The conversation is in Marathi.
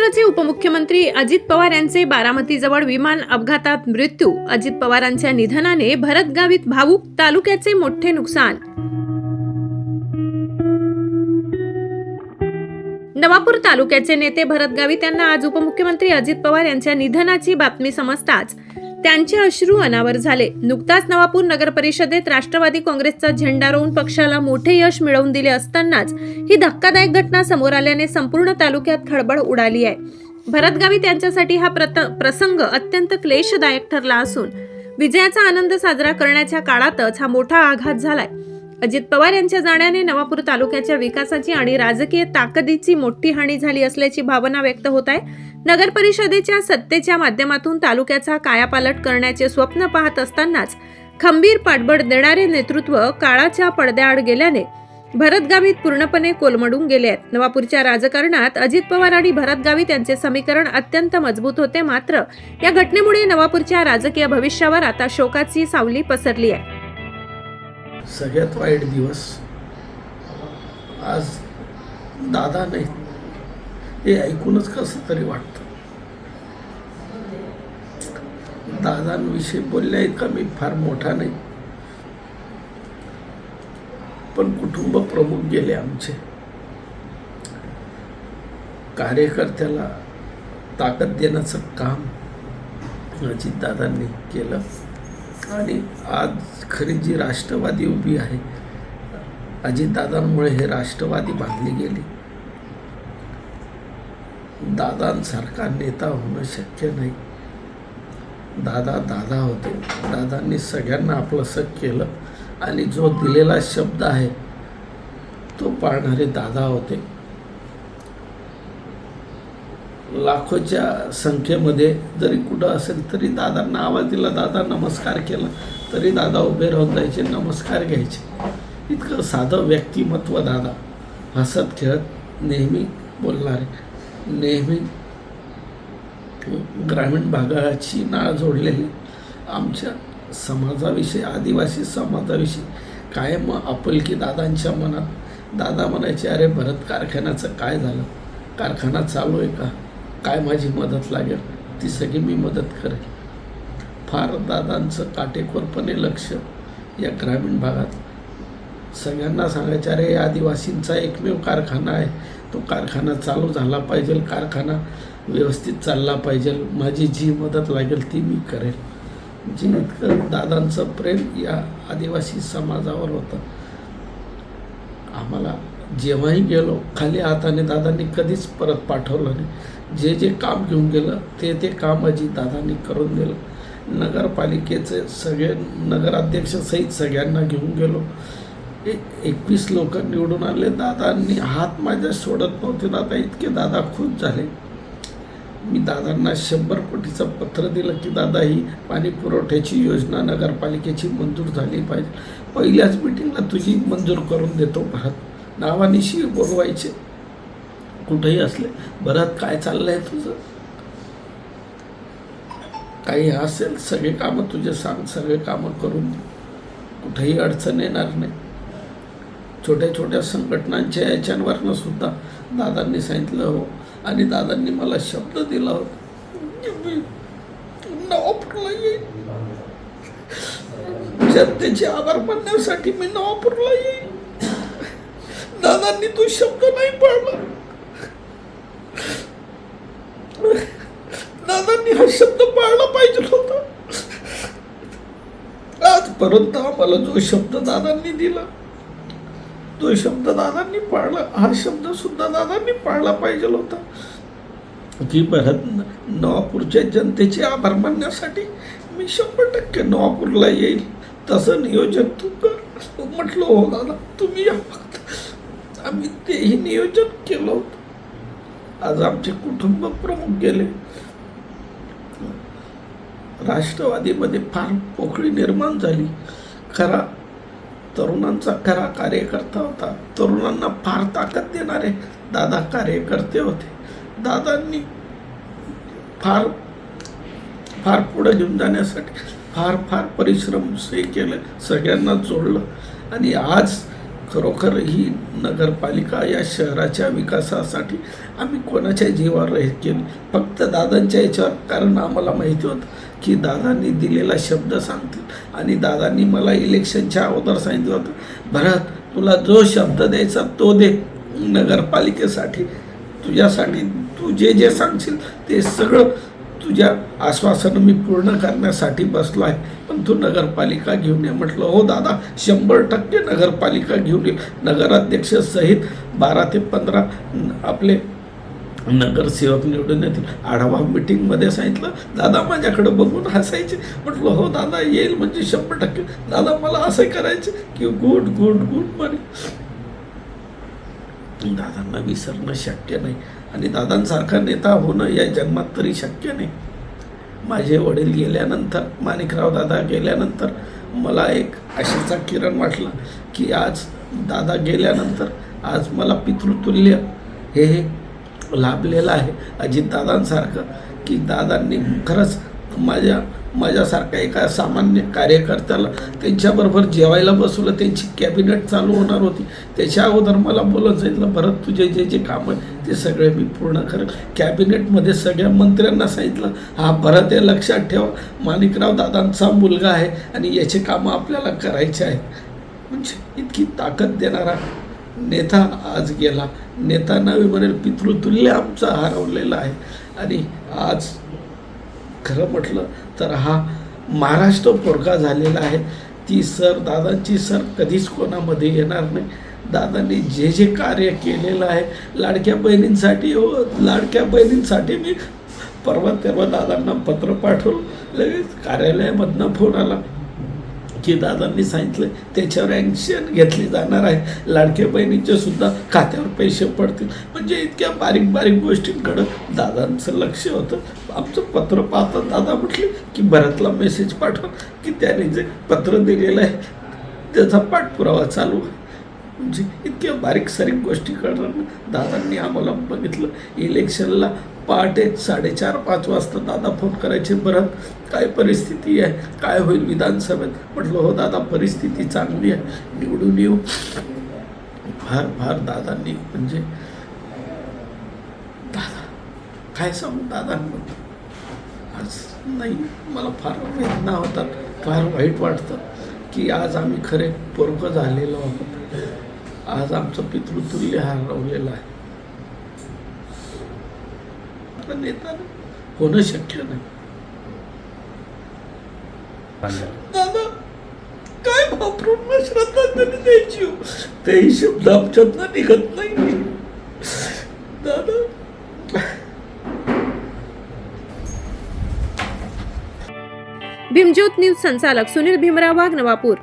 महाराष्ट्राचे उपमुख्यमंत्री अजित पवार यांचे बारामतीजवळ विमान अपघातात मृत्यू. अजित पवारांच्या निधनाने भरतगावीत भावूक, तालुक्याचे मोठे नुकसान. नवापूर तालुक्याचे नेते भरत गावित यांना आज उपमुख्यमंत्री अजित पवार यांच्या निधनाची बातमी समजताच त्यांचे अश्रू अनावर झाले. नुकताच नवापूर नगर परिषदेत राष्ट्रवादी काँग्रेसचा झेंडा रोवून पक्षाला मोठे यश मिळवून दिले असतानाच ही धक्कादायक घटना समोर आल्याने संपूर्ण तालुक्यात खळबळ उडाली आहे. भरत गावित यांच्यासाठी हा प्रसंग अत्यंत क्लेशदायक ठरला असून विजयाचा आनंद साजरा करण्याच्या काळातच हा मोठा आघात झालाय. अजित पवार यांच्या जाण्याने नवापूर तालुक्याच्या विकासाची आणि राजकीय ताकदीची मोठी हानी झाली असल्याची भावना व्यक्त होत आहे. नगर परिषदेच्या सत्तेच्या माध्यमातून तालुक्याचा कायापालट करण्याचे स्वप्न पाहत असतानाच खंबीर पाठबळ देणारे नेतृत्व काळाच्या पडद्याआड गेल्याने भरत गावित पूर्णपणे कोलमडून गेले आहेत. नवापूरच्या राजकारणात अजित पवार आणि भरत गावित यांचे समीकरण अत्यंत मजबूत होते. मात्र या घटनेमुळे नवापूरच्या राजकीय भविष्यावर आता शोकाची सावली पसरली आहे. सगळ्यात वाईट दिवस आज दादा नाही हे ऐकूनच कसं तरी वाटतं. दादांविषयी बोलण्या इतका मी फार मोठा नाही, पण कुटुंब प्रमुख गेले आमचे. कार्यकर्त्याला ताकद देण्याचं काम अजितदादांनी केलं आणि आज खरी जी राष्ट्रवादी उभी आहे, अजितदादांमुळे हे राष्ट्रवादी बांधली गेली. दादांसारखा नेता होणं शक्य नाही. दादा दादा होते. दादांनी सगळ्यांना आपलंसं केलं आणि जो दिलेला शब्द आहे तो पाळणारे दादा होते. लाखोच्या संख्येमध्ये जरी कुठं असेल तरी दादांना आवाज दिला, दादा नमस्कार केला तरी दादा उभे राहून जायचे, नमस्कार घ्यायचे. इतकं साधं व्यक्तिमत्व दादा. हसत खेळत नेहमी बोलणारे, नेहमी ग्रामीण भागाची नाळ जोडलेली, आमच्या समाजाविषयी, आदिवासी समाजाविषयी कायम आपुलकी दादांच्या मनात. दादा म्हणायचे, अरे भरत कारखान्याचं काय झालं, कारखाना चालू आहे का, काय माझी मदत लागेल ती सगळी मी मदत करेन. फार दादांचं काटेकोरपणे लक्ष या ग्रामीण भागात. सगळ्यांना सांगायचे, अरे या आदिवासींचा एकमेव कारखाना आहे, तो कारखाना चालू झाला पाहिजे, कारखाना व्यवस्थित चालला पाहिजे, माझी जी मदत लागेल ती मी करेन. जे इतकं दादांचं प्रेम या आदिवासी समाजावर होतं. आम्हाला जेव्हाही गेलो खाली हाताने दादांनी कधीच परत पाठवलं नाही. जे जे काम घेऊन गेलं ते काम अजितदादांनी करून दिलं. नगरपालिकेचे सगळे नगराध्यक्षसहित सगळ्यांना घेऊन गेलो. 21 लोक निवडून आले. दादांनी हात माझ्या सोडत नव्हते. दादा इतके दादा खुश झाले. मी दादांना 100 कोटीचं पत्र दिलं की दादा ही पाणी पुरवठ्याची योजना नगरपालिकेची मंजूर झाली पाहिजे. पहिल्याच मिटिंगला तुझी मंजूर करून देतो भरत. नावानिशी बोलवायचे कुठेही असले, भरत काय चाललंय तुझं, काही असेल सगळे कामं तुझे सांग, सगळे कामं करून दे, कुठेही अडचण येणार नाही. छोट्या छोट्या संघटनांच्या याच्यांवरनं सुद्धा दादांनी सांगितलं हो. आणि दादांनी मला शब्द दिला होता, मी नवापूरला येईन, जनतेचे आभार मानण्यासाठी मी नवापूरला येईन. दादांनी तो शब्द नाही पाळला. दादांनी हा शब्द पाळला पाहिजे होता. आजपर्यंत आम्हाला जो शब्द दादांनी दिला तो शब्द दादांनी पाळला. हा शब्द सुद्धा दादांनी पाळला पाहिजे होता की भरत नवापूरच्या जनतेचे आभार मानण्यासाठी मी 100% नवापूरला येईल, तसं नियोजन तू कर. म्हटलं हो दादा तुम्ही या फक्त. आम्ही तेही नियोजन केलं होतं. आज आमचे कुटुंब प्रमुख गेले. राष्ट्रवादीमध्ये फार पोकळी निर्माण झाली. खरा तरुणांचा खरा कार्यकर्ता होता. तरुणांना फार ताकद देणारे दादा कार्यकर्ते होते. दादांनी फार फार पुढे घेऊन जाण्यासाठी फार फार परिश्रम केले, सगळ्यांना जोडलं आणि आज खरोखर ही नगरपालिका या शहराच्या विकासासाठी आम्ही कोणाच्या जीवावर राहील केली, फक्त दादांच्या याच्यावर. कारण आम्हाला माहिती होतं की दादांनी दिलेला शब्द सांगतील आणि दादांनी मला इलेक्शनच्या अगोदर सांगितलं होतं, भरत तुला जो शब्द द्यायचा तो दे नगरपालिकेसाठी, तुझ्यासाठी तू जे जे सांगशील ते सगळं तुझ्या आश्वासन मी पूर्ण करण्यासाठी बसलो आहे, पण तू नगरपालिका घेऊन ये. म्हटलं हो दादा, 100% नगरपालिका घेऊन येईल. नगराध्यक्ष सहित 12 ते 15 आपले नगरसेवक निवडून येतील. आढावा मीटिंगमध्ये सांगितलं, दादा माझ्याकडे बघून हसायचे. म्हटलं हो दादा, येईल म्हणजे 100%. दादा मला असं करायचे की गुड गुड गुड म्हणे. दादांना विसरणं शक्य नाही आणि दादांसारखा नेता होणं या जन्मात तरी शक्य नाही. माझे वडील गेल्यानंतर, माणिकराव दादा गेल्यानंतर मला एक आशेचा किरण वाटला की आज दादा गेल्यानंतर आज मला पितृतुल्य हे लाभलेलं आहे अजितदादांसारखं, की दादांनी खरंच माझ्यासारखा एका सामान्य कार्यकर्त्याला त्यांच्याबरोबर जेवायला बसवलं. त्यांची कॅबिनेट चालू होणार होती, त्याच्या अगोदर मला बोलत सांगितलं, भरत तुझे जे जे काम आहे ते सगळे मी पूर्ण करेल. कॅबिनेटमध्ये सगळ्या मंत्र्यांना सांगितलं, हा भरत हे लक्षात ठेवा, माणिकराव दादांचा मुलगा आहे आणि याचे कामं आपल्याला करायचे आहेत. म्हणजे इतकी ताकद देणारा नेता आज गेला. नेता नवी म्हणेल, पितृतुल्य आमचा हरवलेला आहे. आणि आज खरं म्हटलं तर हा महाराष्ट्र पोरका झालेला आहे. ती सर, दादांची सर कधीच कोणामध्ये येणार नाही. दादांनी जे जे कार्य केलेलं आहे लाडक्या बहिणींसाठी, हो लाडक्या बहिणींसाठी मी तेव्हा दादांना पत्र पाठवलं. लगेच कार्यालयामधनं फोन आला की दादांनी सांगितलं त्याच्यावर ॲक्शन घेतली जाणार आहे, लाडक्या बहिणींच्या सुद्धा खात्यावर पैसे पडतील. म्हणजे इतक्या बारीक बारीक गोष्टींकडं दादांचं लक्ष होतं. आमचं पत्र पाहतात दादा म्हटले की भरतला मेसेज पाठवा की त्याने जे पत्र दिलेलं आहे त्याचा पाठपुरावा चालू आहे. म्हणजे इतक्या बारीक सारीक गोष्टी कळणार दादांनी आम्हाला बघितलं. इलेक्शनला पहाटे 4:30-5 वाजता दादा फोन करायचे, भरत काय परिस्थिती आहे, काय होईल विधानसभेत. म्हटलं हो दादा, परिस्थिती चांगली आहे, निवडून येऊ. फार फार दादांनी म्हणजे दादा काय सांगू दादांबद्दल आज नाही, मला फार वेदना होतात, फार वाईट वाटतं की आज आम्ही खरे पोरकं झालेलो आहोत. आज आमचं पितृतुल्य हरवलेलं आहे. नेता होणं शक्य नाही. दादा काय भावपूर्ण श्रद्धांजली द्यायची, तेही शब्द आमच्यातनं निघत नाही. दादा भीमज्योत न्यूज संचालक सुनील भीमराव वाघ, नवापूर.